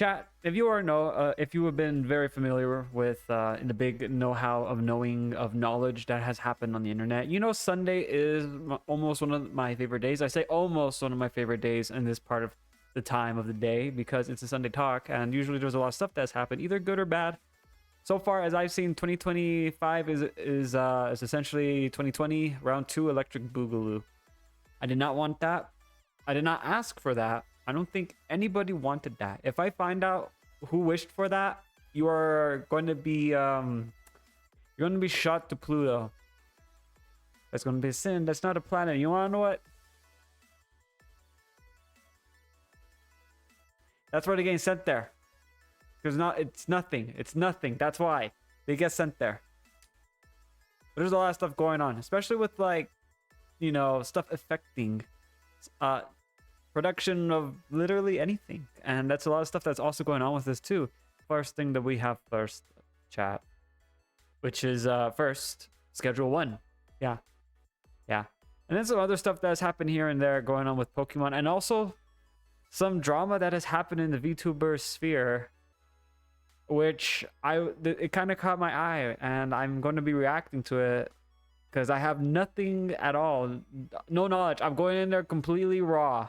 Chat, if you if you have been very familiar with in the big know-how of knowledge that has happened on the internet, you know Sunday is almost one of my favorite days. I say almost one of my favorite days in this part of the time of the day because it's a Sunday talk, and usually there's a lot of stuff that's happened, either good or bad. So far as I've seen, 2025 is essentially 2020 round 2 electric boogaloo. I did not want that. I did not ask for that. I don't think anybody wanted that. If I find out who wished for that, you are going to be shot to Pluto. That's going to be a sin. That's not a planet. You want to know what? That's why they're getting sent there. Because it's nothing. It's nothing. That's why they get sent there. There's a lot of stuff going on, especially with like, you know, stuff affecting production of literally anything, and that's a lot of stuff that's also going on with this too. First thing that we have first, chat, which is first schedule 1. Yeah, and then some other stuff that's happened here and there going on with Pokemon, and also some drama that has happened in the VTuber sphere, which it kind of caught my eye, and I'm going to be reacting to it because I have nothing at all, no knowledge. I'm going in there completely raw.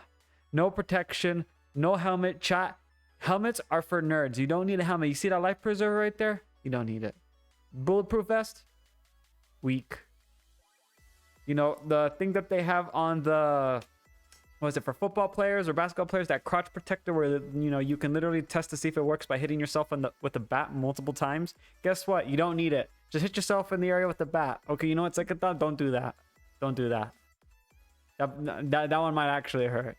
No protection, no helmet. Chat, helmets are for nerds. You don't need a helmet. You see that life preserver right there? You don't need it. Bulletproof vest? Weak. You know, the thing that they have on the, what is it, for football players or basketball players, that crotch protector where, you know, you can literally test to see if it works by hitting yourself with the bat multiple times. Guess what? You don't need it. Just hit yourself in the area with the bat. Okay, you know what, second thought? Don't do that. Don't do that. That one might actually hurt.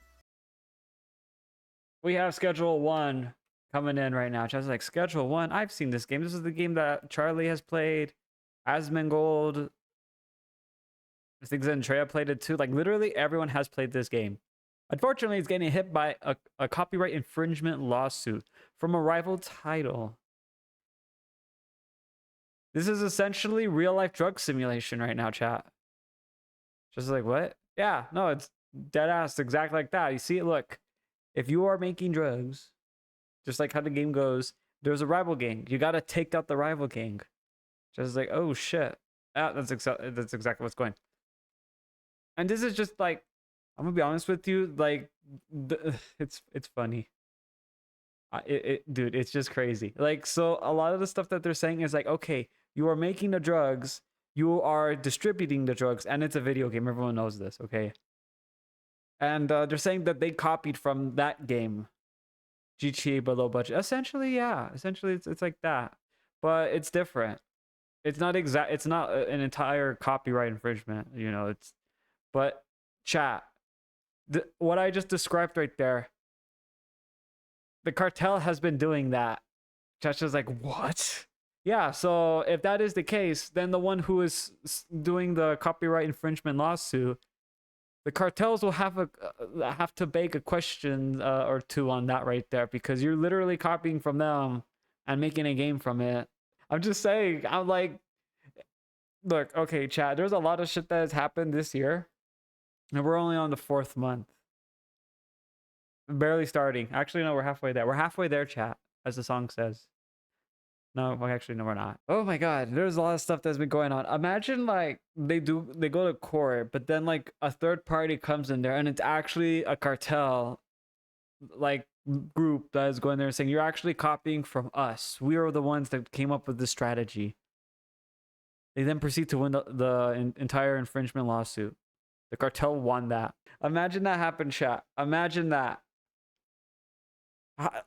We have Schedule 1 coming in right now. Just like, Schedule 1? I've seen this game. This is the game that Charlie has played. Asmongold. I think Zentrea played it too. Like, literally everyone has played this game. Unfortunately, it's getting hit by a copyright infringement lawsuit from a rival title. This is essentially real-life drug simulation right now, chat. Just like, what? Yeah, no, it's dead-ass exactly like that. You see it? Look. If you are making drugs, just like how the game goes, there's a rival gang. You got to take out the rival gang. Just like, oh shit. That's exactly what's going. And this is just like, I'm gonna be honest with you, like, it's funny. Dude, it's just crazy. Like, so a lot of the stuff that they're saying is like, okay, you are making the drugs, you are distributing the drugs, and it's a video game. Everyone knows this, okay? And they're saying that they copied from that game, GTA below budget. Essentially, yeah. Essentially, it's like that, but it's different. It's not exact. It's not an entire copyright infringement. You know, it's. But chat, what I just described right there. The cartel has been doing that. Chat's just like, what? Yeah. So if that is the case, then the one who is doing the copyright infringement lawsuit, the cartels will have to beg a question or two on that right there, because you're literally copying from them and making a game from it. I'm just saying. I'm like, look, okay, chat. There's a lot of shit that has happened this year, and we're only on the 4th month. Barely starting. Actually, no, we're halfway there. We're halfway there, chat, as the song says. No, actually, no, we're not. Oh my god, there's a lot of stuff that's been going on. Imagine like they go to court, but then like a third party comes in there and it's actually a cartel like group that is going there and saying, you're actually copying from us. We are the ones that came up with this strategy. They then proceed to win the entire infringement lawsuit. The cartel won that. Imagine that happened, chat. Imagine that.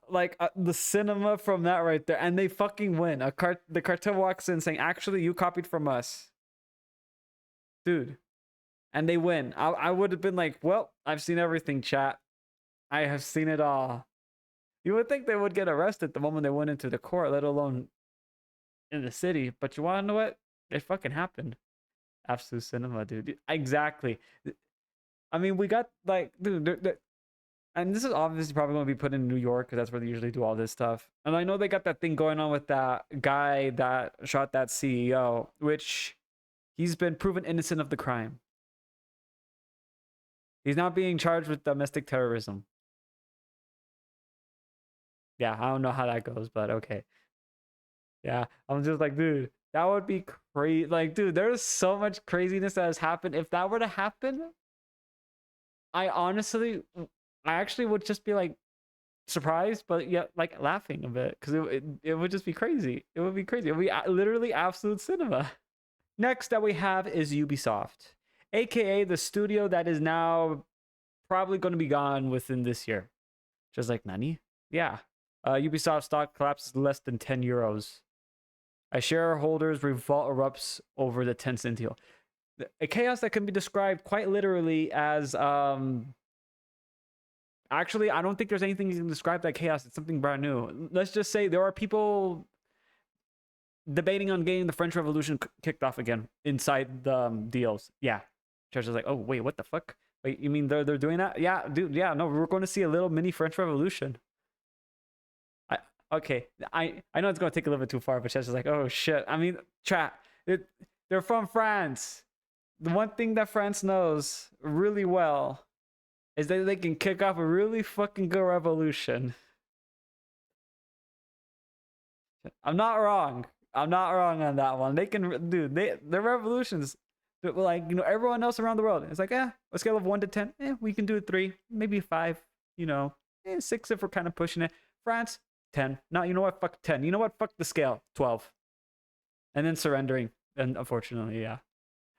Like the cinema from that right there, and they fucking win. The cartel walks in saying, actually, you copied from us, dude, and they win. I would have been like, well, I've seen everything, chat. I have seen it all. You would think they would get arrested the moment they went into the court, let alone in the city. But you want to know what? It fucking happened. Absolute cinema, dude. Exactly. I mean, we got like, dude, and this is obviously probably going to be put in New York because that's where they usually do all this stuff. And I know they got that thing going on with that guy that shot that CEO, which he's been proven innocent of the crime. He's not being charged with domestic terrorism. Yeah, I don't know how that goes, but okay. Yeah, I'm just like, dude, that would be crazy. Like, dude, there's so much craziness that has happened. If that were to happen, I honestly, I actually would just be like surprised, but yeah, like laughing a bit because it would just be crazy. It would be crazy. It would be literally absolute cinema. Next that we have is Ubisoft, aka the studio that is now probably going to be gone within this year. Just like Nani? Yeah. Ubisoft stock collapses less than 10 euros. As shareholders revolt erupts over the Tencent deal. A chaos that can be described quite literally as actually, I don't think there's anything you can describe that chaos. It's something brand new. Let's just say there are people debating on getting the French Revolution kicked off again inside the deals. Yeah. Church is like, oh wait, what the fuck? Wait, you mean they're doing that? Yeah, dude. Yeah, no, we're going to see a little mini French Revolution. Okay, I know it's going to take a little bit too far, but Church is like, oh shit. I mean, chat. They're from France. The one thing that France knows really well is that they can kick off a really fucking good revolution. I'm not wrong. I'm not wrong on that one. They can, dude. Their revolutions, like everyone else around the world. It's like, a scale of 1 to 10. We can do 3, maybe 5. 6 if we're kind of pushing it. France, 10. No, you know what? Fuck 10. You know what? Fuck the scale. 12. And then surrendering. And unfortunately, yeah.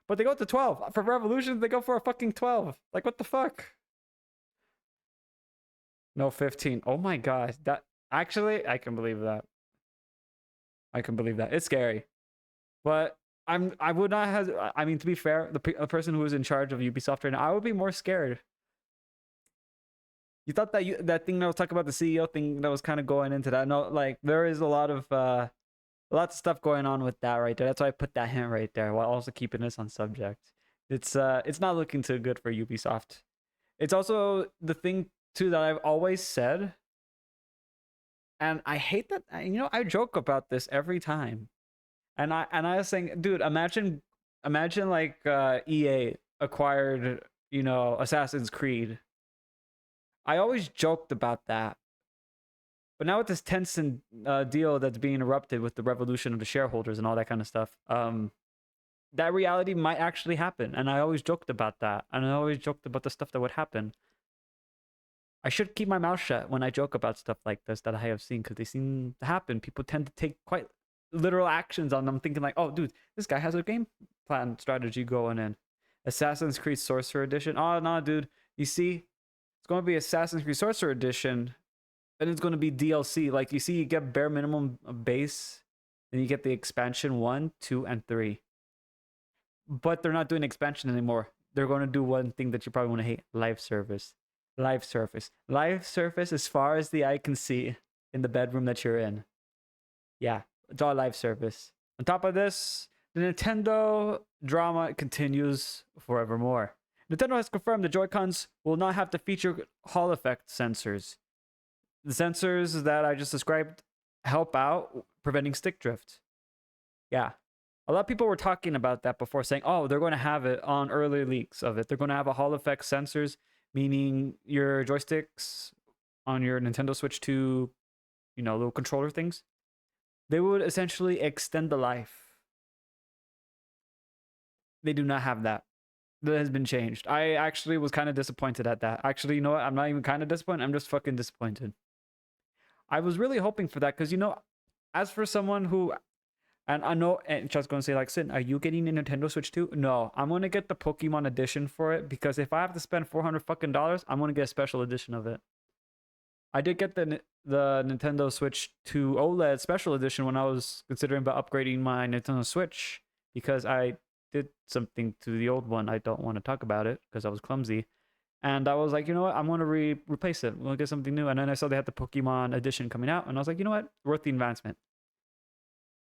But they go to 12 for revolutions. They go for a fucking 12. Like what the fuck? No, 15. Oh my god. That actually, I can believe that. I can believe that. It's scary. But I would not have. I mean, to be fair, the person who is in charge of Ubisoft right now, I would be more scared. You thought that that thing that was talking about the CEO thing that was kind of going into that? No, like there is a lot of lots of stuff going on with that right there. That's why I put that hint right there while also keeping this on subject. It's not looking too good for Ubisoft. It's also the thing too that I've always said, and I hate that. I joke about this every time. And I was saying, dude, imagine like EA acquired, Assassin's Creed. I always joked about that. But now with this Tencent deal that's being erupted with the revolution of the shareholders and all that kind of stuff, that reality might actually happen. And I always joked about that. And I always joked about the stuff that would happen. I should keep my mouth shut when I joke about stuff like this that I have seen because they seem to happen. People tend to take quite literal actions on them, thinking like, oh, dude, this guy has a game plan strategy going in. Assassin's Creed Sorcerer Edition. Oh, no, dude. You see, it's going to be Assassin's Creed Sorcerer Edition, and it's going to be DLC. Like, you see, you get bare minimum base, then you get the expansion 1, 2, and 3. But they're not doing expansion anymore. They're going to do one thing that you probably want to hate: live service. Live surface as far as the eye can see in the bedroom that you're in. Yeah, it's all live service. On top of this, the Nintendo drama continues forevermore. Nintendo has confirmed the Joy-Cons will not have to feature Hall effect sensors. The sensors that I just described help out preventing stick drift. Yeah. A lot of people were talking about that before, saying, oh, they're going to have it on early leaks of it. They're going to have a Hall effect sensors, meaning your joysticks on your Nintendo Switch 2, little controller things, they would essentially extend the life. They do not have that. That has been changed. I actually was kind of disappointed at that. Actually, you know what? I'm not even kind of disappointed. I'm just fucking disappointed. I was really hoping for that because, as for someone who, and I know, and just going to say like, Sin, are you getting a Nintendo Switch 2? No, I'm going to get the Pokemon edition for it because if I have to spend $400 fucking dollars, I'm going to get a special edition of it. I did get the Nintendo Switch 2 OLED special edition when I was considering about upgrading my Nintendo Switch because I did something to the old one. I don't want to talk about it because I was clumsy. And I was like, you know what? I'm going to replace it. We'll get something new. And then I saw they had the Pokemon edition coming out. And I was like, you know what? Worth the advancement.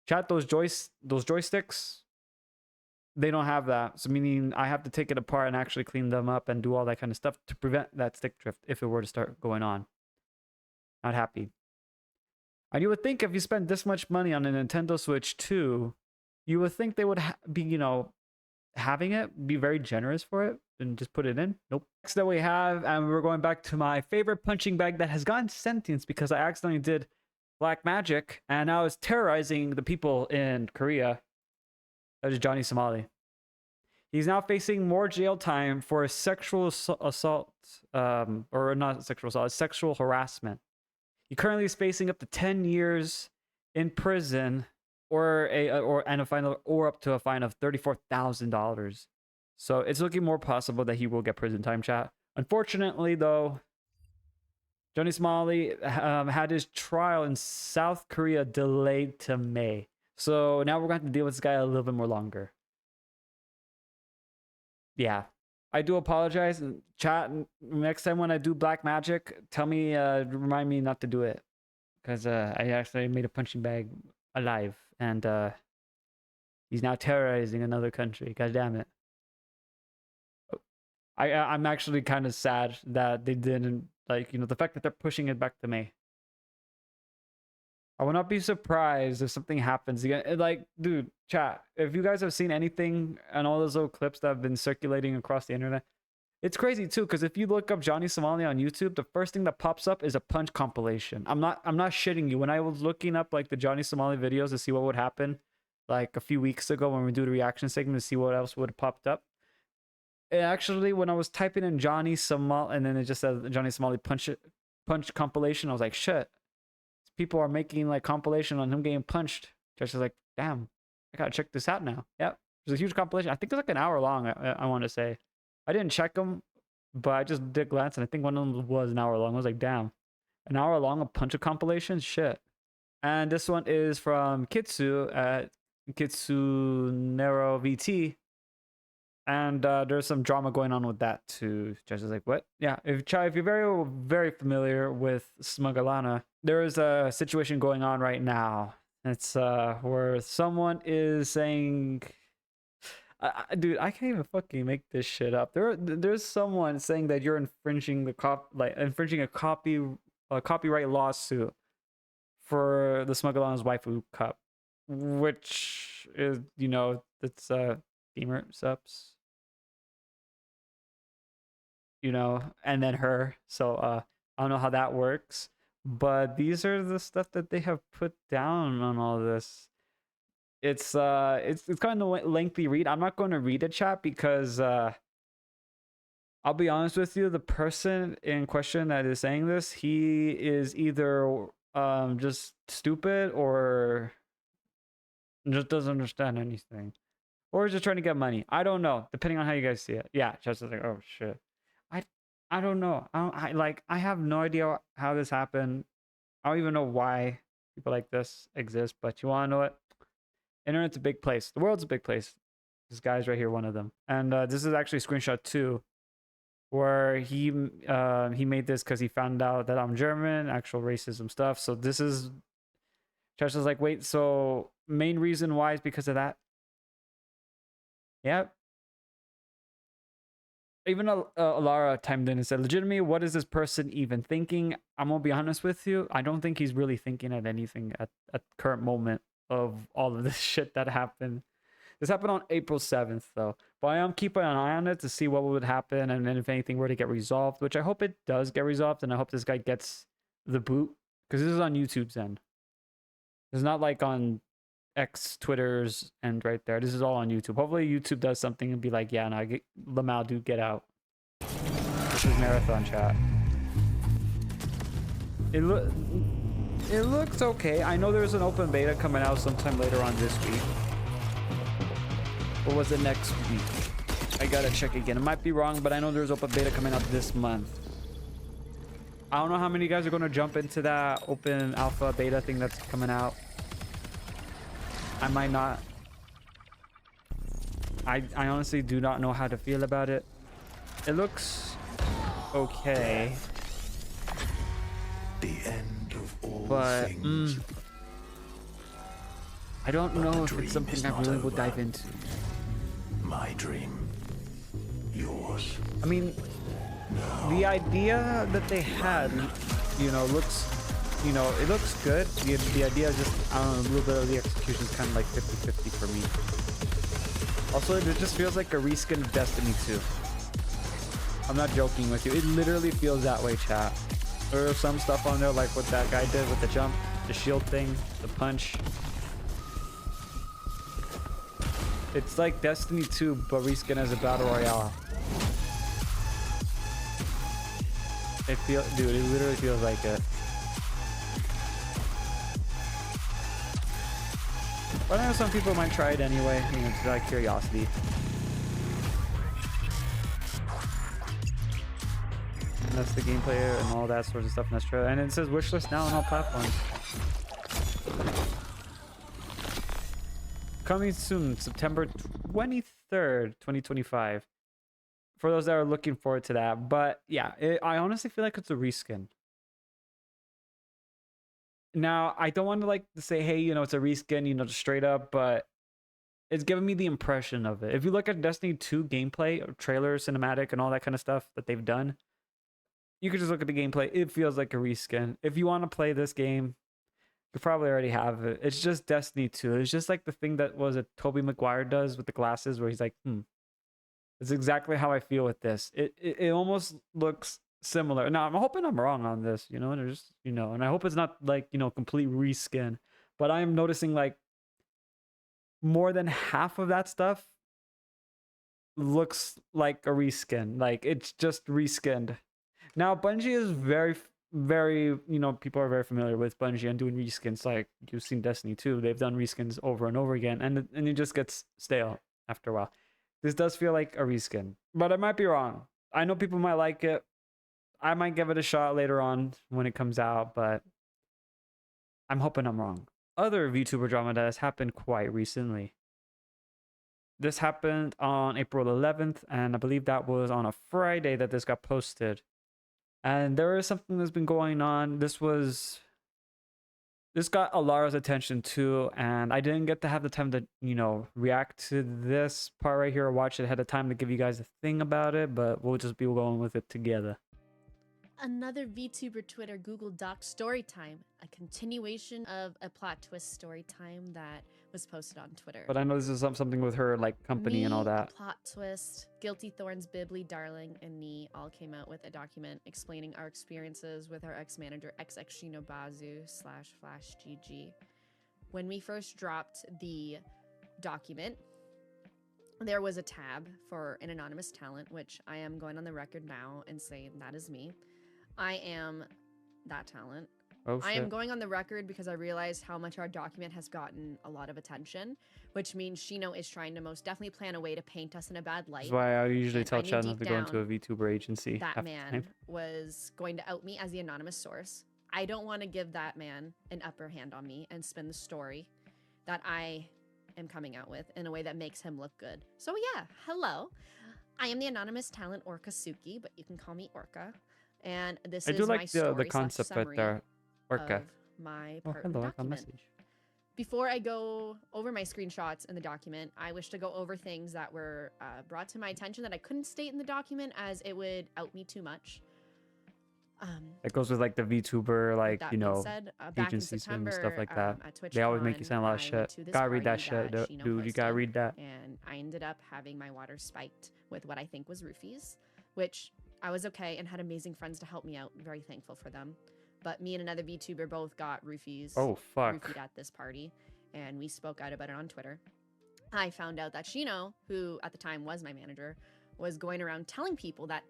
Chat, those joysticks, they don't have that. So meaning I have to take it apart and actually clean them up and do all that kind of stuff to prevent that stick drift if it were to start going on. Not happy. And you would think if you spend this much money on a Nintendo Switch 2, you would think they would be, having it, be very generous for it, and just put it in. Nope. Next that we have, and we're going back to my favorite punching bag that has gotten sentience because I accidentally did black magic, and now it's terrorizing the people in Korea. That is Johnny Somali. He's now facing more jail time for a sexual assault, or not sexual assault, sexual harassment. He currently is facing up to 10 years in prison, or a fine, or up to a fine of $34,000. So it's looking more possible that he will get prison time, chat. Unfortunately, though, Johnny Somali had his trial in South Korea delayed to May. So now we're going to have to deal with this guy a little bit more longer. Yeah, I do apologize. Chat, next time when I do black magic, tell me, remind me not to do it. Because I actually made a punching bag alive. And he's now terrorizing another country. God damn it. I'm actually kind of sad that they didn't, like, you know, the fact that they're pushing it back to May. I will not be surprised if something happens again. Like, dude, chat, if you guys have seen anything and all those little clips that have been circulating across the internet, it's crazy too, because if you look up Johnny Somali on YouTube, the first thing that pops up is a punch compilation. I'm not shitting you. When I was looking up like the Johnny Somali videos to see what would happen, like a few weeks ago when we do the reaction segment to see what else would have popped up, it actually, when I was typing in Johnny Somali and then it just said Johnny Somali punch compilation, I was like, shit. People are making like compilation on him getting punched. Just like, damn, I gotta check this out now. Yep, there's a huge compilation. I think it's like an hour long. I want to say, I didn't check them, but I just did glance, and I think one of them was an hour long. I was like, damn, an hour long, a punch of compilations, shit. And this one is from Kitsu at Kitsu Nero VT. And there's some drama going on with that too. Just like, what? Yeah, if you're very, very familiar with Smugalana, there is a situation going on right now. It's where someone is saying, dude, I can't even fucking make this shit up. There's someone saying that you're infringing infringing a copyright lawsuit for the Smugalana's waifu cup, which is, you know, it's gamer subs, you know, and then her. So I don't know how that works, but these are the stuff that they have put down on all this. It's kind of a lengthy read. I'm not going to read it, chat, because I'll be honest with you, the person in question that is saying this, he is either just stupid or just doesn't understand anything, or just trying to get money. I don't know, depending on how you guys see it. Yeah, just like, oh shit, I don't know. I have no idea how this happened. I don't even know why people like this exist. But you want to know what? Internet's a big place. The world's a big place. This guy's right here, one of them. And this is actually a screenshot too, where he made this because he found out that I'm German, actual racism stuff. So this is, Josh is like, wait, so main reason why is because of that? Yep. Even Alara timed in and said, legitimately, what is this person even thinking? I'm gonna be honest with you, I don't think he's really thinking at anything at the current moment of all of this shit that happened. This happened on April 7th though, but I am keeping an eye on it to see what would happen, and then if anything were to get resolved, which I hope it does get resolved, and I hope this guy gets the boot, because this is on YouTube's end. It's not like on X, Twitter's, and right there. This is all on YouTube. Hopefully YouTube does something and be like, yeah, no, Lamau, dude, get out. This is marathon, chat. It looks okay. I know there's an open beta coming out sometime later on this week. Or was it next week? I gotta check again. It might be wrong, but I know there's open beta coming out this month. I don't know how many guys are going to jump into that open alpha beta thing that's coming out. I might not. I honestly do not know how to feel about it. It looks okay. The end of all but things. I don't know if it's something I really will dive into. My dream. Yours. I mean, the idea that they had, you know, looks, you know, it looks good. The idea is just, I don't know, a little bit of the execution is kind of like 50-50 for me. Also, it just feels like a reskin of Destiny 2. I'm not joking with you. It literally feels that way, chat. There are some stuff on there like what that guy did with the jump, the shield thing, the punch. It's like Destiny 2, but reskin as a battle royale. Dude, it literally feels like it. But I know some people might try it anyway, you know, just out of curiosity. And that's the gameplay and all that sort of stuff in this trailer. And it says wishlist now on all platforms. Coming soon, September 23rd, 2025. For those that are looking forward to that. But yeah, I honestly feel like it's a reskin. Now, I don't want to like to say, hey, you know, it's a reskin, you know, just straight up, but it's giving me the impression of it. If you look at Destiny 2 gameplay, or trailer, cinematic, and all that kind of stuff that they've done, you could just look at the gameplay. It feels like a reskin. If you want to play this game, you probably already have it. It's just Destiny 2. It's just like the thing that was it Tobey Maguire does with the glasses, where he's like, it's exactly how I feel with this. It almost looks similar. Now, I'm hoping I'm wrong on this, you know, and just, you know, and I hope it's not like, you know, complete reskin, but I am noticing like more than half of that stuff looks like a reskin. Like it's just reskinned. Now, Bungie is very, you know, people are very familiar with Bungie and doing reskins. Like you've seen Destiny 2, they've done reskins over and over again, and it just gets stale after a while. This does feel like a reskin, but I might be wrong. I know people might like it. I might give it a shot later on when it comes out, but I'm hoping I'm wrong. Other VTuber drama that has happened quite recently. This happened on April 11th, and I believe that was on a Friday that this got posted. And there is something that's been going on. This got Alara's attention too, and I didn't get to have the time to, you know, react to this part right here or watch it ahead of time to give you guys a thing about it, but we'll just be going with it together. Another VTuber Twitter Google Doc story time, a continuation of a plot twist story time that was posted on Twitter. But I know this is something with her like company and all that. A plot twist, Guilty Thorns, Bibly, Darling, and me all came out with a document explaining our experiences with our ex-manager XX Shinobazu /FlashGG. When we first dropped the document, there was a tab for an anonymous talent, which I am going on the record now and saying that is me. I am that talent. Oh, shit. I am going on the record because I realized how much our document has gotten a lot of attention, which means Shino is trying to most definitely plan a way to paint us in a bad light. That's why I usually tell Chad not to go into a VTuber agency. That man was going to out me as the anonymous source. I don't want to give that man an upper hand on me and spin the story that I am coming out with in a way that makes him look good. So yeah, hello. I am the anonymous talent Orca Suki, but you can call me Orca. And this is my story the concept right there. Orca. Of my Oh, part hello, I got a document. message. Before I go over my screenshots in the document, I wish to go over things that were brought to my attention that I couldn't state in the document as it would out me too much. It goes with like the VTuber, like, that you being know, said, back in agencies and September, stuff like that. at They always make you TwitchCon, sound a lot of I shit. went to this Gotta read that party shit, that Shino dude. You gotta hosted, read that. And I ended up having my water spiked with what I think was roofies, which I was okay and had amazing friends to help me out. Very thankful for them. But me and another VTuber both got roofies. Oh, fuck. Roofied at this party, and we spoke out about it on Twitter. I found out that Shino, who at the time was my manager, was going around telling people that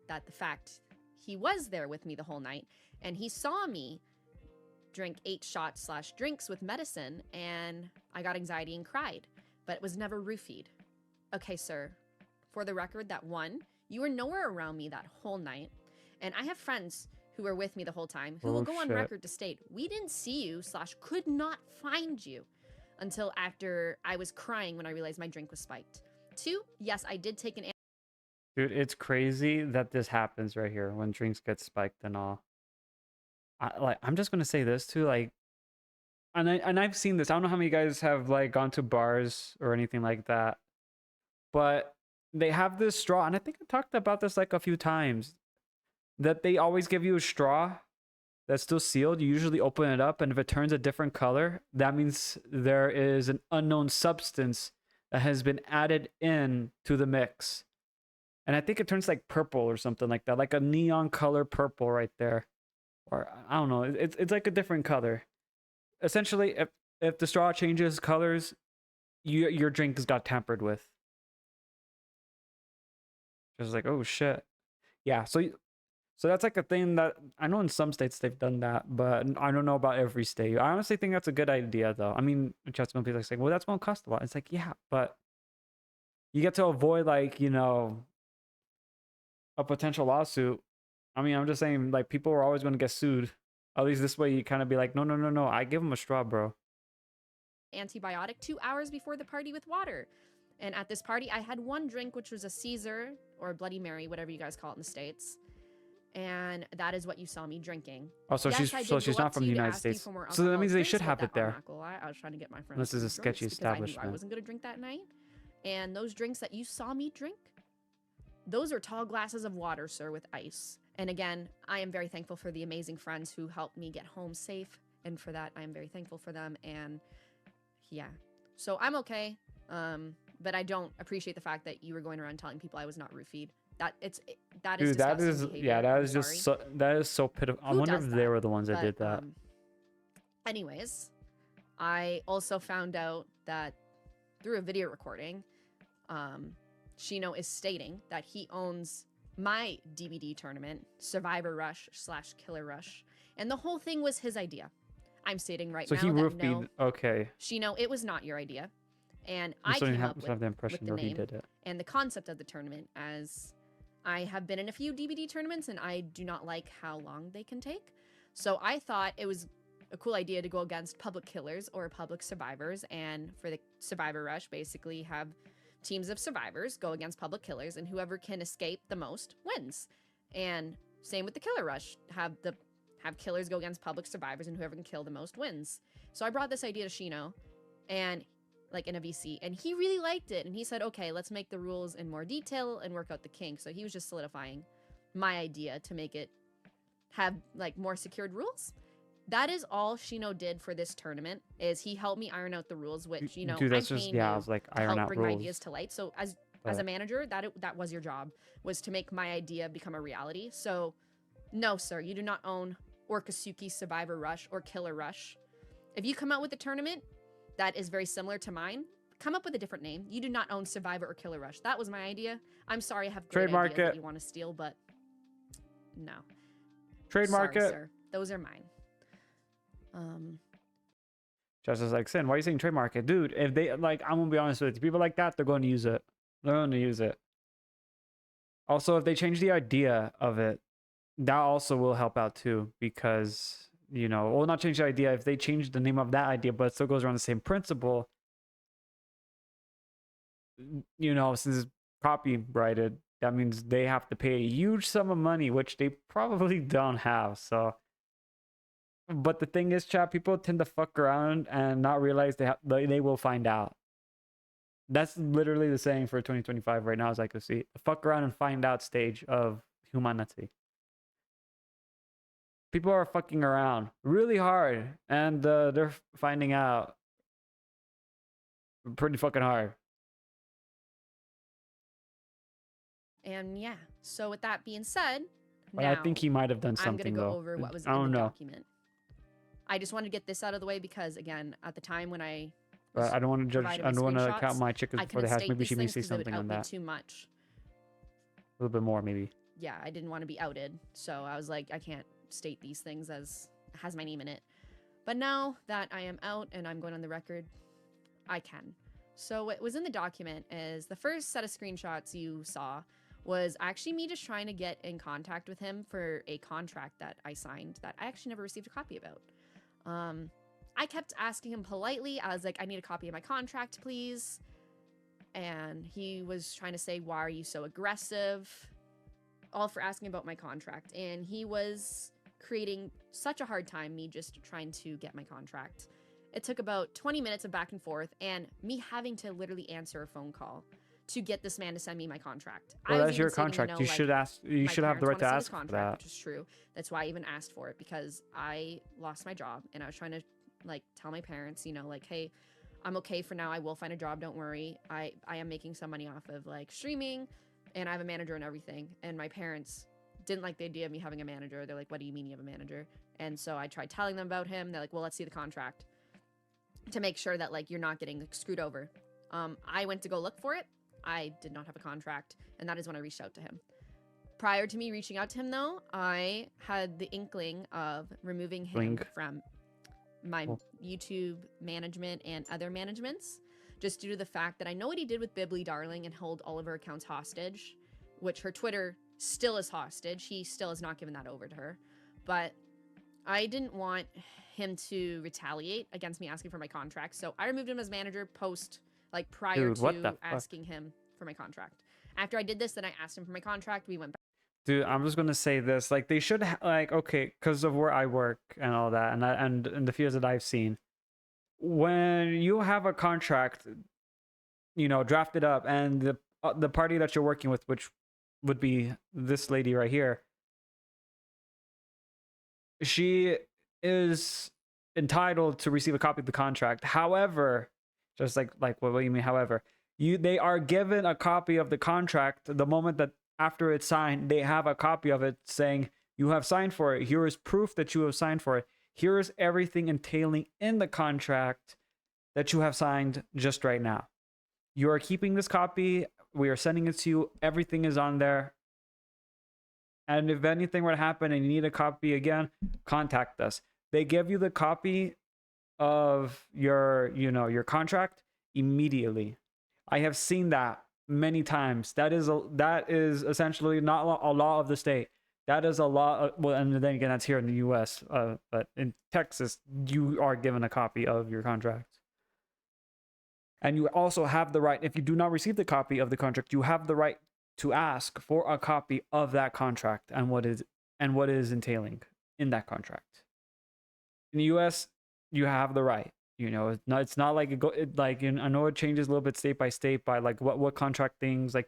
the fact he was there with me the whole night, and he saw me drink 8 shots / drinks with medicine, and I got anxiety and cried, but it was never roofied. Okay, sir, for the record, that one, you were nowhere around me that whole night, and I have friends who were with me the whole time who will go on record to state we didn't see you / could not find you until after I was crying when I realized my drink was spiked. 2, yes, I did take an... Dude, it's crazy that this happens right here when drinks get spiked and all. I'm just gonna say this too, like, and I've seen this. I don't know how many guys have like gone to bars or anything like that, but they have this straw, and I think I talked about this like a few times, that they always give you a straw that's still sealed. You usually open it up, and if it turns a different color, that means there is an unknown substance that has been added in to the mix. And I think it turns like purple or something like that, like a neon color purple right there. Or I don't know, it's like a different color. Essentially, if the straw changes colors, your drink has got tampered with. Just like, oh shit. Yeah, so that's like a thing that I know in some states they've done that, but I don't know about every state. I honestly think that's a good idea though. I mean, just some people are saying, well, that's gonna cost a lot. It's like, yeah, but you get to avoid like, a potential lawsuit. I mean, I'm just saying, like, people are always gonna get sued. At least this way you kind of be like, no, no, no, no, I give them a straw, bro. Antibiotic 2 hours before the party with water. And at this party, I had one drink, which was a Caesar or a Bloody Mary, whatever you guys call it in the States. And that is what you saw me drinking. Oh, so Yes, she's not from the United States. So that means they should have it there. I was trying to get my friends. This is a some sketchy drinks because I knew establishment. I wasn't going to drink that night. And those drinks that you saw me drink, those are tall glasses of water, sir, with ice. And again, I am very thankful for the amazing friends who helped me get home safe. And for that, I am very thankful for them. And yeah, so I'm okay. But I don't appreciate the fact that you were going around telling people I was not roofied. That is Dude, that disgusting is behavior. yeah, that I'm is just sorry. that is so pitiful. I Who wonder does if they that? were the ones that But, did that. Anyways, I also found out that through a video recording, Shino is stating that he owns my DVD tournament, Survivor Rush / Killer Rush, and the whole thing was his idea. I'm stating right So now he that roofied. no, Okay. Shino, it was not your idea, and I'm I starting came to up have the with impression the that he name did it. and the concept of the tournament, as I have been in a few DVD tournaments and I do not like how long they can take. So I thought it was a cool idea to go against public killers or public survivors, and for the Survivor Rush, basically have teams of survivors go against public killers, and whoever can escape the most wins. And same with the Killer Rush, have killers go against public survivors, and whoever can kill the most wins. So I brought this idea to Shino, and like in a VC, and he really liked it, and he said, okay, let's make the rules in more detail and work out the kinks. So he was just solidifying my idea to make it have like more secured rules. That is all Shino did for this tournament, is he helped me iron out the rules, which, Dude, I'm that's just paying yeah. I you was like, to iron help out bring my rules. ideas to light. So as but a manager, that was your job, was to make my idea become a reality. So no, sir, you do not own Orkasuki Survivor Rush or Killer Rush. If you come out with a tournament that is very similar to mine, come up with a different name. You do not own Survivor or Killer Rush. That was my idea. I'm sorry I have great Trademark ideas it. that you want to steal, but no. Trademark Sorry, it. sir. Those are mine. Just as like Sin, why are you saying trademark it, dude? If they like, I'm gonna be honest with you, people like that, they're going to use it. They're going to use it. Also, if they change the idea of it, that also will help out too, because well, not change the idea. If they change the name of that idea, but it still goes around the same principle, since it's copyrighted, that means they have to pay a huge sum of money, which they probably don't have. So, but the thing is, chat, people tend to fuck around and not realize they will find out. That's literally the saying for 2025 right now, as I can see. The fuck around and find out stage of humanity. People are fucking around really hard, and they're finding out pretty fucking hard. And yeah, so with that being said, But I think he might have done I'm something gonna go though. over what was I in don't the know. document. I just wanted to get this out of the way because, again, at the time when I But I don't want to judge. provided I my don't want to screenshots, count my chickens I before couldn't they hatch. state Maybe these she may things say 'cause it would something on out me that. too much. A little bit more, maybe. Yeah, I didn't want to be outed, so I was like, I can't state these things as it has my name in it. But now that I am out and I'm going on the record, I can. So what was in the document is the first set of screenshots you saw was actually me just trying to get in contact with him for a contract that I signed that I actually never received a copy about. I kept asking him politely. I was like, I need a copy of my contract, please. And he was trying to say, why are you so aggressive? All for asking about my contract. And he was creating such a hard time, me just trying to get my contract. It took about 20 minutes of back and forth and me having to literally answer a phone call to get this man to send me my contract. Well, I was that's your even stating, contract. You should ask. You my should have the right parents to wanna see this ask for contract, that. which is true. That's why I even asked for it, because I lost my job and I was trying to tell my parents, hey, I'm okay for now. I will find a job. Don't worry. I am making some money off of like streaming, and I have a manager and everything. And my parents didn't like the idea of me having a manager. They're like, what do you mean you have a manager? And so I tried telling them about him. They're like, well, let's see the contract to make sure that like you're not getting like, screwed over. I went to go look for it. I did not have a contract, and that is when I reached out to him. Prior to me reaching out to him, though, I had the inkling of removing him from my YouTube management and other managements, just due to the fact that I know what he did with Bibly Darling and held all of her accounts hostage, which her Twitter still is hostage. He still has not given that over to her. But I didn't want him to retaliate against me asking for my contract, so I removed him as manager prior to asking him for my contract. After I did this, then I asked him for my contract. We went back. Dude, I'm just gonna say this: like, they should okay, because of where I work and all that, and the fields that I've seen, when you have a contract, drafted up, and the party that you're working with, which would be this lady right here, she is entitled to receive a copy of the contract. However, just like what do you mean? However, they are given a copy of the contract the moment that after it's signed, they have a copy of it saying you have signed for it. Here is proof that you have signed for it. Here is everything entailing in the contract that you have signed just right now. You are keeping this copy. We are sending it to you. Everything is on there. And if anything were to happen and you need a copy again, contact us. They give you the copy of your contract immediately. I have seen that many times. That is essentially not a law of the state. That is a law. Well, and then again, that's here in the U.S. But in Texas, you are given a copy of your contract, and you also have the right. If you do not receive the copy of the contract, you have the right to ask for a copy of that contract and what is entailing in that contract. In the U.S., you have the right. It's not like I know it changes a little bit state by state by like what contract things they're,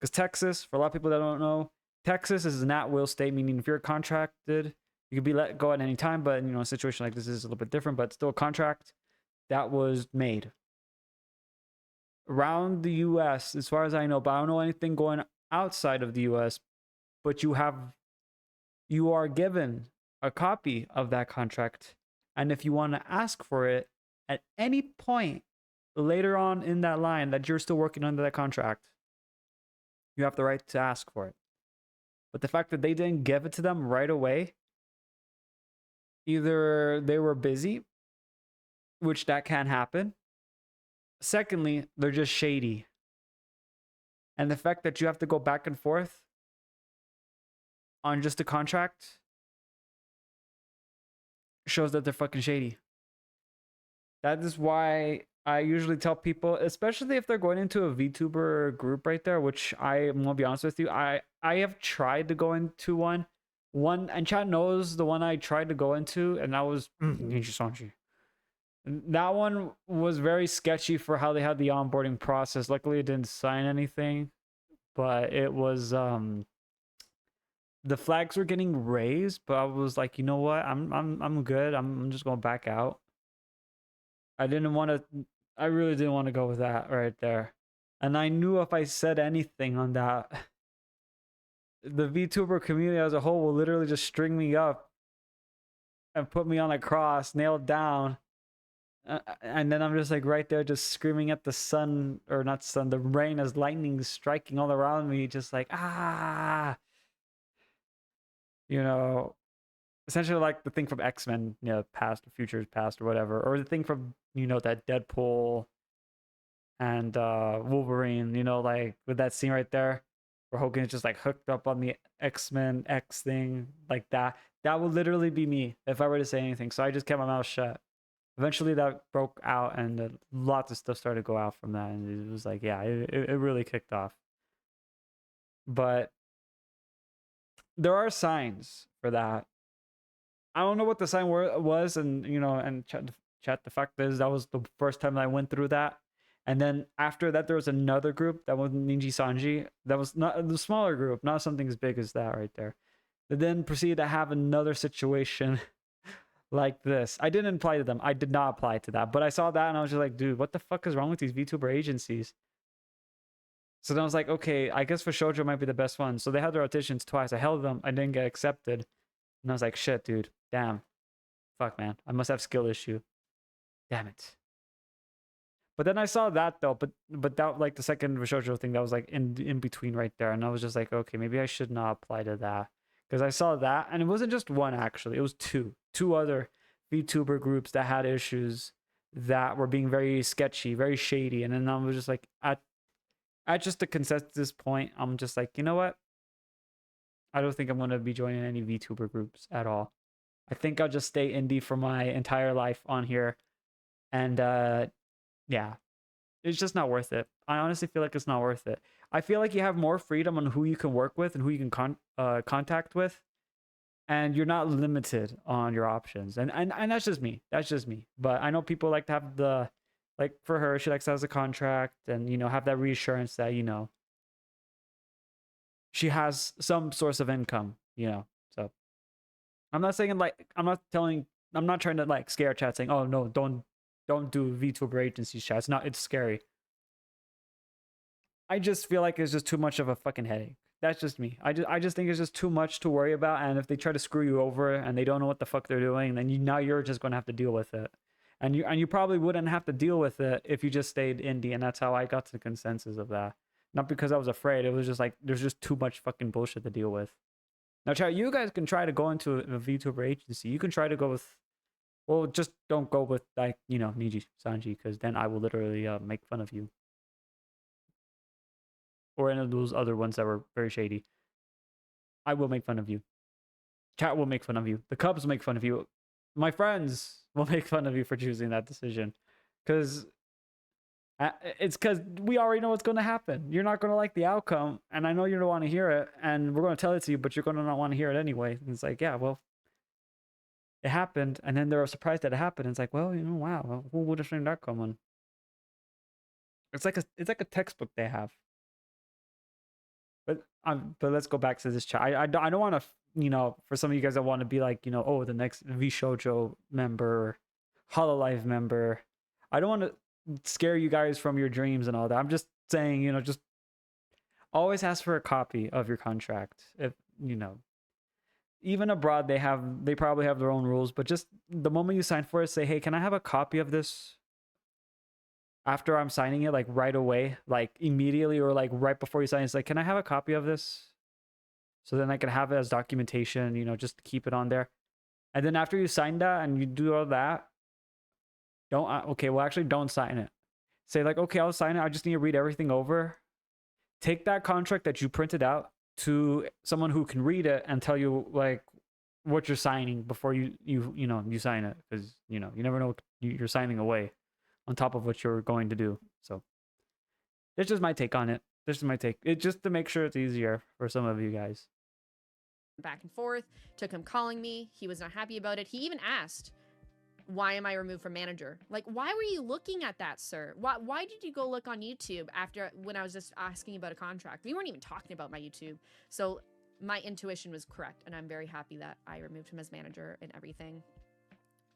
because Texas, for a lot of people that don't know, Texas is an at-will state, meaning if you're contracted, you can be let go at any time. But a situation like this is a little bit different, but still a contract that was made around the U.S. as far as I know. But I don't know anything going outside of the U.S. But you are given a copy of that contract. And if you want to ask for it at any point later on in that line that you're still working under that contract, you have the right to ask for it. But the fact that they didn't give it to them right away, either they were busy, which that can happen. Secondly, they're just shady. And the fact that you have to go back and forth on just a contract shows that they're fucking shady. That is why I usually tell people, especially if they're going into a VTuber group right there, which I'm gonna be honest with you, I have tried to go into one, and chat knows the one I tried to go into, and that was Ninja Sanji. That one was very sketchy for how they had the onboarding process. Luckily, it didn't sign anything, but it was the flags were getting raised, but I was like, you know what? I'm good. I'm just going to back out. I really didn't want to go with that right there. And I knew if I said anything on that, the VTuber community as a whole will literally just string me up and put me on a cross, nailed down. And then I'm just like right there, just screaming at the sun, or not sun, the rain as lightning striking all around me, just like, essentially like the thing from X-Men, past or futures past or whatever, or the thing from that Deadpool and Wolverine, like with that scene right there where Hogan is just like hooked up on the X-Men X thing, like that would literally be me if I were to say anything. So I just kept my mouth shut. Eventually that broke out, and lots of stuff started to go out from that, and it was like, yeah, it really kicked off. But there are signs for that. I don't know what the sign was, and and chat. The fact is, that was the first time I went through that, and then after that, there was another group that was Ninja Sanji. That was not the smaller group, not something as big as that right there. They then proceeded to have another situation like this. I didn't apply to them. I did not apply to that. But I saw that and I was just like, dude, what the fuck is wrong with these VTuber agencies? So then I was like, okay, I guess for shoujo might be the best one. So they had their auditions twice. I held them. I didn't get accepted. And I was like, shit, dude. Damn. Fuck, man. I must have skill issue. Damn it. But then I saw that though, but that like the second shoujo thing that was like in between right there, and I was just like, okay, maybe I should not apply to that because I saw that, and it wasn't just one actually, it was two other VTuber groups that had issues that were being very sketchy, very shady, and then I was just like, at just the consensus point, I'm just like, you know what? I don't think I'm gonna be joining any VTuber groups at all. I think I'll just stay indie for my entire life on here, and yeah, it's just not worth it. I honestly feel like it's not worth it. I feel like you have more freedom on who you can work with and who you can contact with, and you're not limited on your options. And that's just me. That's just me. But I know people like to have the, like for her, she likes to have a contract and, you know, have that reassurance that, you know, she has some source of income, you know. So I'm not saying like, I'm not trying to like scare chat saying, oh no, don't do VTuber agency chat. It's scary. I just feel like it's just too much of a fucking headache. That's just me. I just think it's just too much to worry about. And if they try to screw you over and they don't know what the fuck they're doing, then now you're just gonna have to deal with it. And you probably wouldn't have to deal with it if you just stayed indie. And that's how I got to the consensus of that. Not because I was afraid. It was just like there's just too much fucking bullshit to deal with. Now, chat, you guys can try to go into a VTuber agency. You can try to go with. Well, just don't go with, like, you know, Niji Sanji, because then I will literally make fun of you. Or any of those other ones that were very shady. I will make fun of you. Chat will make fun of you. The Cubs will make fun of you. My friends will make fun of you for choosing that decision. Because it's because we already know what's going to happen. You're not going to like the outcome, and I know you don't want to hear it, and we're going to tell it to you, but you're going to not want to hear it anyway. And it's like, yeah, well, it happened, and then they were surprised that it happened. It's like, well, you know, wow, who would have seen that coming? It's like a textbook they have. But let's go back to this chat. I don't want to, you know, for some of you guys that want to be like, you know, oh, the next VShojo member, Hololive member. I don't want to scare you guys from your dreams and all that. I'm just saying, you know, just always ask for a copy of your contract. If you know. Even abroad, they probably have their own rules, but just the moment you sign for it, say, hey, can I have a copy of this after I'm signing it, like right away, like immediately, or like right before you sign it? It's like, can I have a copy of this? So then I can have it as documentation, you know, just to keep it on there. And then after you sign that and you do all that, don't sign it. Say like, okay, I'll sign it. I just need to read everything over. Take that contract that you printed out to someone who can read it and tell you like what you're signing before you sign it, because you know you never know what you're signing away on top of what you're going to do. So it's just my take on it. This is my take. It's just to make sure it's easier for some of you guys. Back and forth, took him calling me. He was not happy about it. He even asked, why am I removed from manager? Like, why were you looking at that, sir? Why did you go look on YouTube when I was just asking about a contract? We weren't even talking about my YouTube. So my intuition was correct, and I'm very happy that I removed him as manager and everything.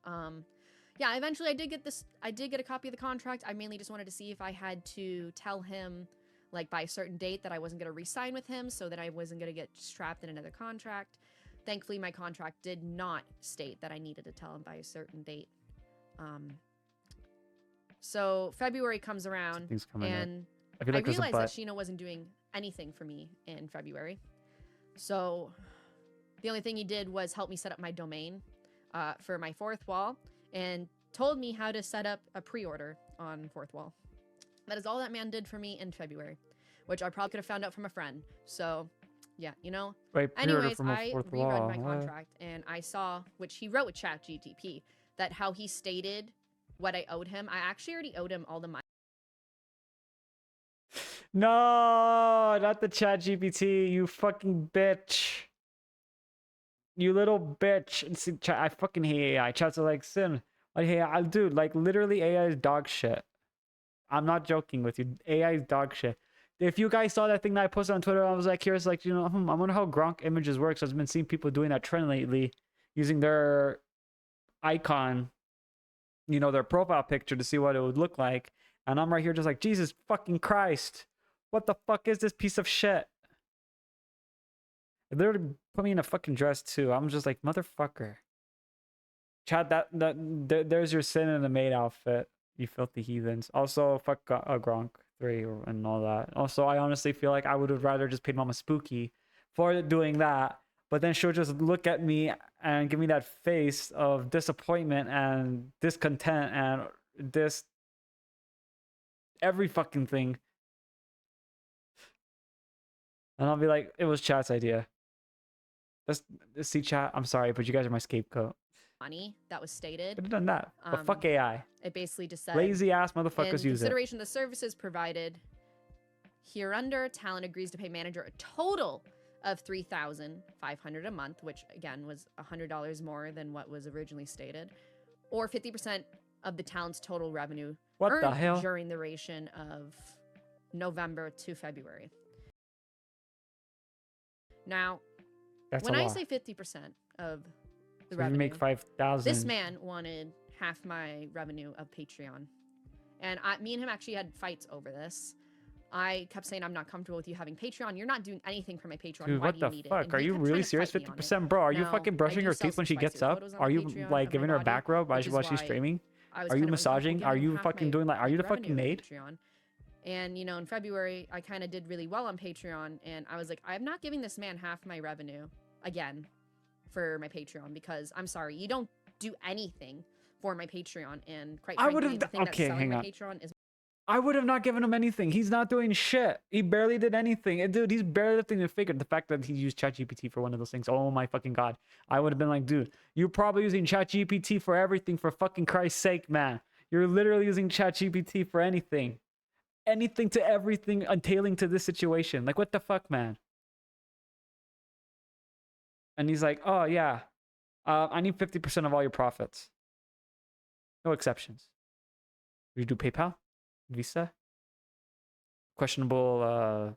Yeah, eventually I did get a copy of the contract. I mainly just wanted to see if I had to tell him, like, by a certain date that I wasn't going to re-sign with him, so that I wasn't going to get strapped in another contract. Thankfully, my contract did not state that I needed to tell him by a certain date. So February comes around, and I realized that Shino wasn't doing anything for me in February. So the only thing he did was help me set up my domain for my fourth wall, and told me how to set up a pre-order on fourth wall. That is all that man did for me in February, which I probably could have found out from a friend. So yeah, you know. Anyways, I reread my contract, and I saw, which he wrote with ChatGTP, that how he stated what I owed him. I actually already owed him all the money. No, not the ChatGPT, you fucking bitch. You little bitch. See, I fucking hate AI. Chats are like, Sin, like, hey, dude, like, literally AI is dog shit. I'm not joking with you. AI is dog shit. If you guys saw that thing that I posted on Twitter, I was like, curious, like, you know, I wonder how Gronk images works. I've been seeing people doing that trend lately, using their icon, their profile picture to see what it would look like. And I'm right here just like, Jesus fucking Christ. What the fuck is this piece of shit? They literally put me in a fucking dress too. I'm just like, motherfucker. Chad, there's your sin in the maid outfit, you filthy heathens. Also, fuck Gronk 3 and all that. Also, I honestly feel like I would have rather just paid Mama Spooky for doing that. But then she'll just look at me and give me that face of disappointment and discontent and this every fucking thing. And I'll be like, it was Chat's idea. See, Chat, I'm sorry, but you guys are my scapegoat. Money that was stated. Could have done that. But fuck AI. It basically just said, lazy ass motherfuckers use it. In consideration of the services provided hereunder, talent agrees to pay manager a total of $3,500 a month, which again was $100 more than what was originally stated, or 50% of the talent's total revenue earned during the duration of November to February. Now, when I say 50% of the revenue, you make 5,000. This man wanted half my revenue of Patreon, and me and him actually had fights over this. I kept saying, I'm not comfortable with you having Patreon. You're not doing anything for my Patreon. Dude, Why do you need it? What the fuck? Are you really serious? 50%, bro? Are you fucking brushing her teeth when she gets up? Are you like giving her a back rub while she's streaming? Are you massaging? Are you fucking doing like? Are you the fucking maid? And in February, I kind of did really well on Patreon, and I was like, I'm not giving this man half my revenue again for my Patreon, because I'm sorry, you don't do anything for my Patreon, and quite frankly, the thing that's selling my Patreon is. I would have not given him anything. He's not doing shit. He barely did anything. Dude, he's barely lifting a finger. The fact that he used ChatGPT for one of those things, oh my fucking god. I would have been like, dude, you're probably using ChatGPT for everything, for fucking Christ's sake, man. You're literally using ChatGPT for anything. Anything to everything entailing to this situation. Like, what the fuck, man? And he's like, oh yeah, I need 50% of all your profits. No exceptions. You do PayPal? Visa? Questionable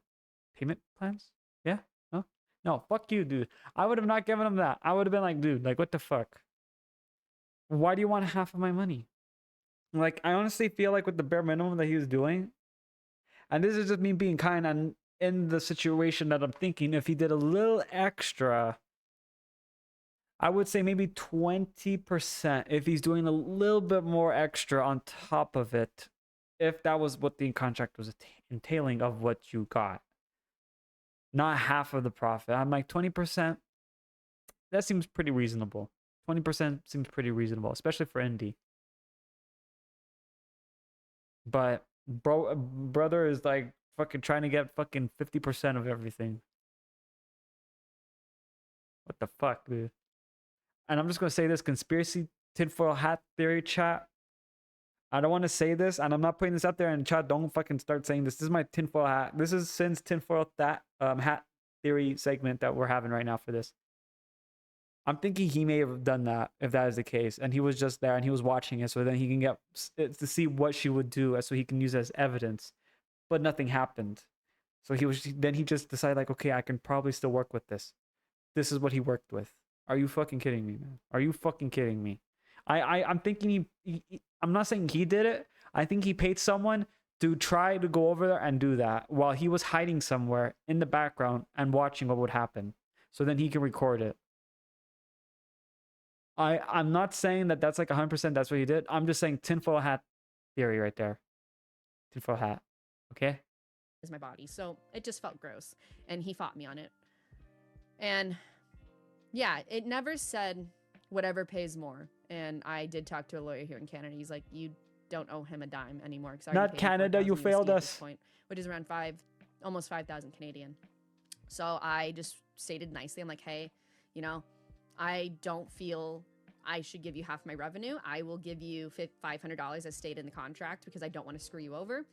payment plans? Yeah? No? No, fuck you, dude. I would have not given him that. I would have been like, dude, like, what the fuck? Why do you want half of my money? Like, I honestly feel like with the bare minimum that he was doing, and this is just me being kind and in the situation that I'm thinking, if he did a little extra, I would say maybe 20% if he's doing a little bit more extra on top of it, if that was what the contract was entailing of what you got. Not half of the profit. I'm like 20%. That seems pretty reasonable. 20% seems pretty reasonable, especially for indie. But brother is like fucking trying to get fucking 50% of everything. What the fuck, dude? And I'm just gonna say this: conspiracy tinfoil hat theory, chat. I don't want to say this, and I'm not putting this out there. And chat, don't fucking start saying this. This is my tinfoil hat. This is Sin's tinfoil hat theory segment that we're having right now for this. I'm thinking he may have done that, if that is the case, and he was just there and he was watching it, so then he can get to see what she would do, so he can use it as evidence. But nothing happened, so he just decided like, okay, I can probably still work with this. This is what he worked with. Are you fucking kidding me, man? Are you fucking kidding me? I'm thinking I'm not saying he did it. I think he paid someone to try to go over there and do that while he was hiding somewhere in the background and watching what would happen, so then he can record it. I'm not saying that that's like 100% that's what he did. I'm just saying tinfoil hat theory right there. Tinfoil hat. Okay? Is my body. So it just felt gross. And he fought me on it. And yeah, it never said whatever pays more. And I did talk to a lawyer here in Canada. He's like, you don't owe him a dime anymore. Not Canada, you failed us. Point, which is around almost 5,000 Canadian. So I just stated nicely, I'm like, hey, I don't feel I should give you half my revenue. I will give you $500 as stated in the contract because I don't want to screw you over.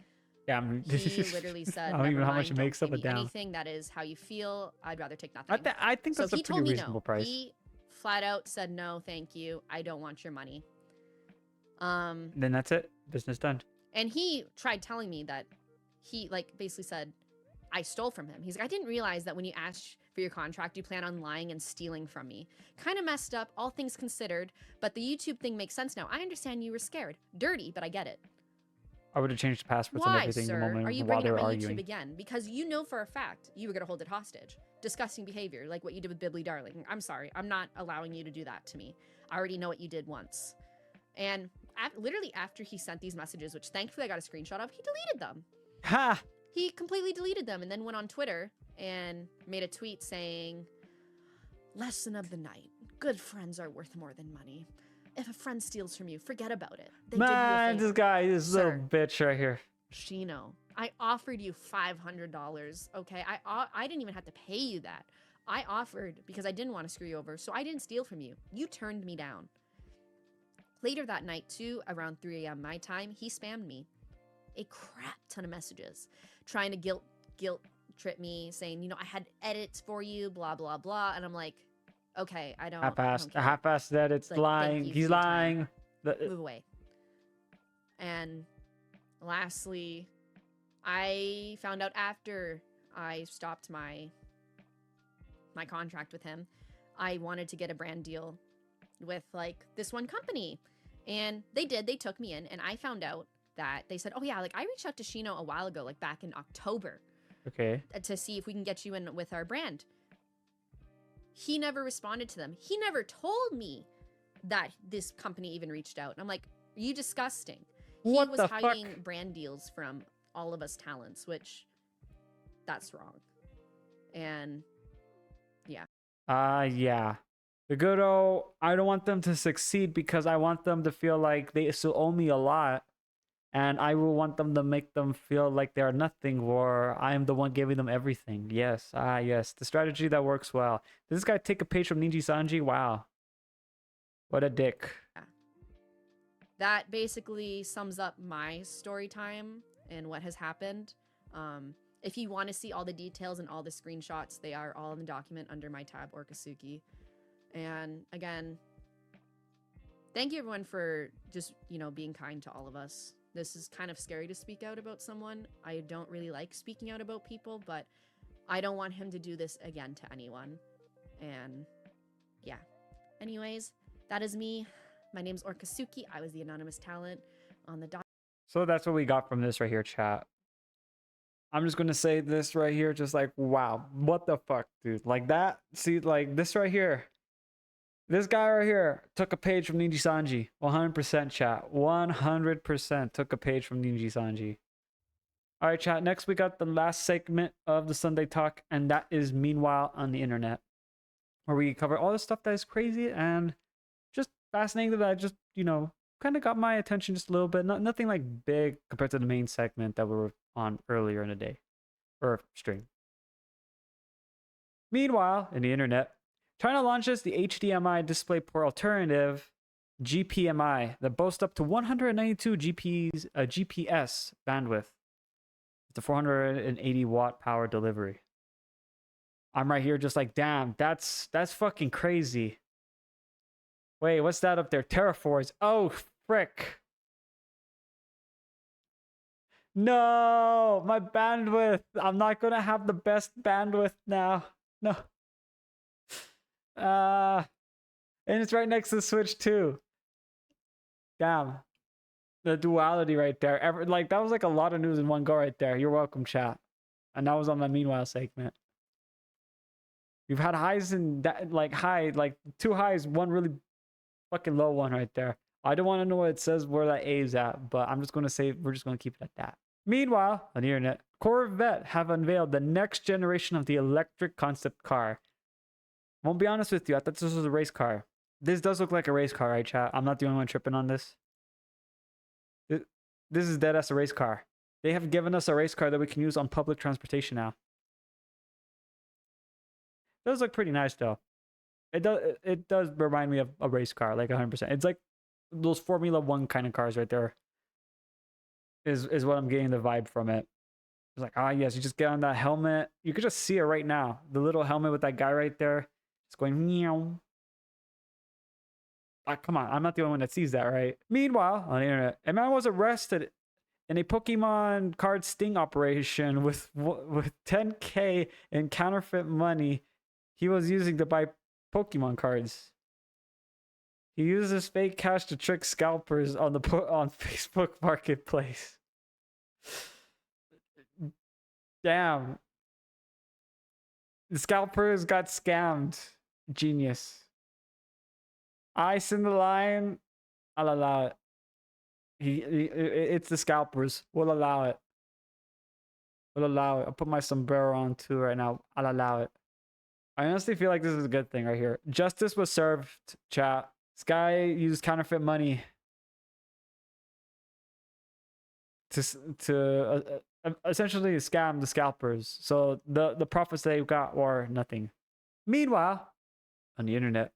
Yeah, he literally said, I don't even know how much it makes up a down. Anything that is how you feel, I'd rather take nothing. I think that's a pretty reasonable price. He flat out said, no, thank you. I don't want your money. Then that's it. Business done. And he tried telling me that he basically said, I stole from him. He's like, I didn't realize that when you asked for for your contract, you plan on lying and stealing from me. Kind of messed up, all things considered, but the YouTube thing makes sense now. I understand you were scared. Dirty, but I get it. I would have changed the passwords and Why, everything the sir, moment are you while bringing they up were my arguing. YouTube again? Because you know for a fact you were going to hold it hostage. Disgusting behavior, like what you did with Bibbly Darling. I'm sorry, I'm not allowing you to do that to me. I already know what you did once. And literally after he sent these messages, which thankfully I got a screenshot of, he deleted them. Ha! He completely deleted them and then went on Twitter and made a tweet saying, "Lesson of the night. Good friends are worth more than money. If a friend steals from you, forget about it. They did you a Man, favor." this guy is a Sir. little bitch right here. Shino, I offered you $500, okay? I didn't even have to pay you that. I offered because I didn't want to screw you over, so I didn't steal from you. You turned me down. Later that night, too, around 3 a.m. my time, he spammed me a crap ton of messages, trying to guilt trip me, saying, you know, I had edits for you, blah, blah, blah. And I'm like, okay, I don't care. Half-assed that it's Like, thank lying. you for He's your time. lying. Move away. And lastly, I found out after I stopped my contract with him, I wanted to get a brand deal with like this one company. And they took me in, and I found out that they said, oh yeah, like I reached out to Shino a while ago, like back in October, Okay. to see if we can get you in with our brand. He never responded to them. He never told me that this company even reached out. And I'm like, are you disgusting? What He was the hiding fuck? brand deals from all of us talents, which that's wrong. And Yeah. The good old, I don't want them to succeed because I want them to feel like they still owe me a lot. And I will want them to make them feel like they're nothing, or I am the one giving them everything. Yes. Yes. The strategy that works well. Did this guy take a page from Ninji Sanji? Wow. What a dick. that basically sums up my story time and what has happened. If you want to see all the details and all the screenshots, they are all in the document under my tab, Orkasuki. And again, thank you everyone for just, you know, being kind to all of us. This is kind of scary to speak out about someone. I don't really like speaking out about people, but I don't want him to do this again to anyone. And yeah. Anyways, that is me. My name's Orkasuki. I was the anonymous talent on the So that's what we got from this right here, chat. I'm just gonna say this right here, just like, wow, what the fuck, dude? Like that, see, like this right here. This guy right here took a page from Ninji Sanji. 100% chat. 100% took a page from Ninji Sanji. All right, chat. Next, we got the last segment of the Sunday Talk, and that is Meanwhile on the Internet, where we cover all the stuff that is crazy and just fascinating that I just, you know, kind of got my attention just a little bit. Nothing like big compared to the main segment that we were on earlier in the day or stream. Meanwhile, in the internet, China launches the HDMI DisplayPort alternative, GPMI, that boasts up to 192 GPS bandwidth with the 480 watt power delivery. I'm right here just like, damn, that's fucking crazy. Wait, what's that up there? Terraforce. Oh, frick. No, my bandwidth. I'm not going to have the best bandwidth now. No. And it's right next to the Switch too. Damn. The duality right there. Like that was like a lot of news in one go right there. You're welcome, chat. And that was on my Meanwhile segment. We've had highs and like two highs, one really fucking low one right there. I don't want to know what it says where that A is at, but I'm just going to say we're just going to keep it at that. Meanwhile, on the internet, Corvette have unveiled the next generation of the electric concept car. Won't be honest with you, I thought this was a race car. This does look like a race car, right, chat? I'm not the only one tripping on this. This is dead as a race car. They have given us a race car that we can use on public transportation now. It does look pretty nice, though. It does remind me of a race car, like 100%. It's like those Formula 1 kind of cars right there. Is what I'm getting the vibe from it. It's like, yes, you just get on that helmet. You could just see it right now. The little helmet with that guy right there. It's going meow. Come on, I'm not the only one that sees that, right? Meanwhile, on the internet, a man was arrested in a Pokemon card sting operation with 10K in counterfeit money he was using to buy Pokemon cards. He uses fake cash to trick scalpers on on Facebook Marketplace. Damn. The scalpers got scammed. Genius. Ice in the line. I'll allow it. It's the scalpers. We'll allow it. We'll allow it. I'll put my sombrero on too right now. I'll allow it. I honestly feel like this is a good thing right here. Justice was served, chat. This guy used counterfeit money to essentially scam the scalpers. So the profits they got were nothing. Meanwhile, on the internet,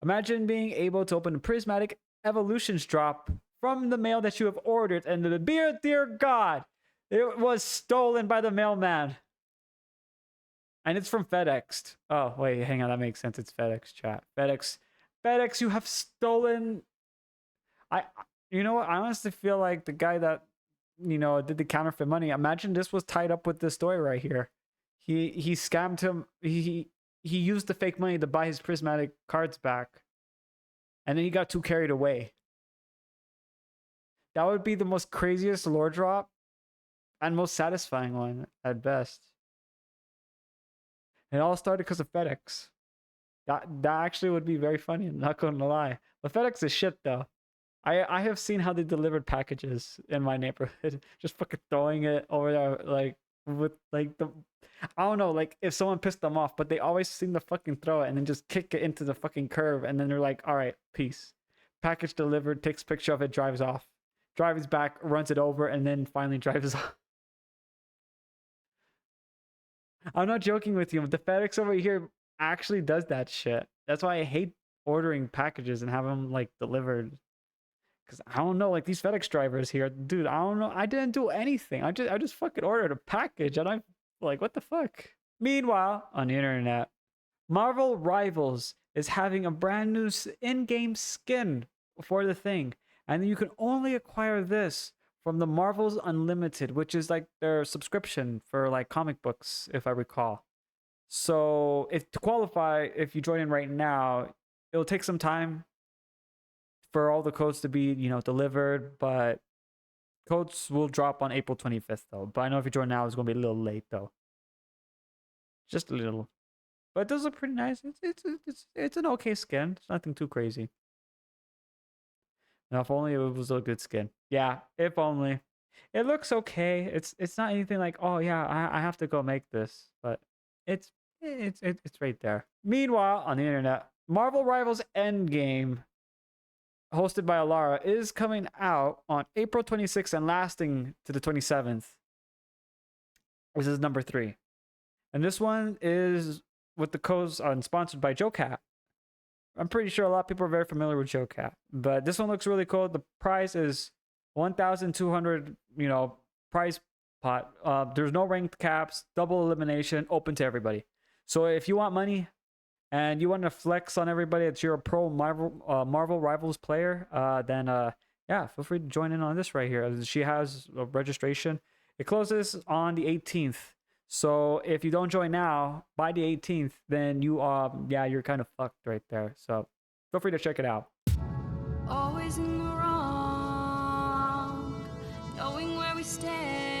imagine being able to open a prismatic evolutions drop from the mail that you have ordered, and dear God, it was stolen by the mailman. And it's from FedEx. Oh, wait, hang on. That makes sense. It's FedEx, chat. FedEx, you have stolen. You know what? I honestly feel like the guy that, did the counterfeit money. Imagine this was tied up with this story right here. He scammed him. He used the fake money to buy his prismatic cards back. And then he got too carried away. That would be the most craziest lore drop and most satisfying one at best. It all started because of FedEx. That actually would be very funny, I'm not going to lie. But FedEx is shit, though. I have seen how they delivered packages in my neighborhood. Just fucking throwing it over there, like, with, like, I don't know, like, if someone pissed them off, but they always seem to fucking throw it and then just kick it into the fucking curb. And then they're like, all right, peace. Package delivered, takes a picture of it, drives off. Drives back, runs it over, and then finally drives off. I'm not joking with you. The FedEx over here actually does that shit. That's why I hate ordering packages and have them like delivered. Cause I don't know, like these FedEx drivers here, dude. I don't know. I didn't do anything. I just fucking ordered a package, and I'm like, what the fuck? Meanwhile, on the internet, Marvel Rivals is having a brand new in-game skin for the thing, and you can only acquire this from the Marvel's Unlimited, which is like their subscription for like comic books, if I recall. So to qualify, if you join in right now, it'll take some time for all the codes to be, delivered, but codes will drop on April 25th though. But I know if you join now, it's gonna be a little late though. Just a little. But it does look pretty nice. It's an okay skin. It's nothing too crazy. Now, if only it was a good skin. Yeah, if only. It looks okay. It's not anything like, oh yeah, I have to go make this, but it's right there. Meanwhile, on the internet, Marvel Rivals Endgame, hosted by Alara, is coming out on April 26th and lasting to the 27th. This is number 3, and this one is with the codes sponsored by JoeCat. I'm pretty sure a lot of people are very familiar with JoeCat, but this one looks really cool. The price is 1,200, prize pot. There's no ranked caps, double elimination, open to everybody. So if you want money and you want to flex on everybody that you're a pro Marvel Rivals player, then yeah, feel free to join in on this right here. She has a registration. It closes on the 18th. So if you don't join now by the 18th, then you're kind of fucked right there. So feel free to check it out. Always in the wrong, knowing where we stand.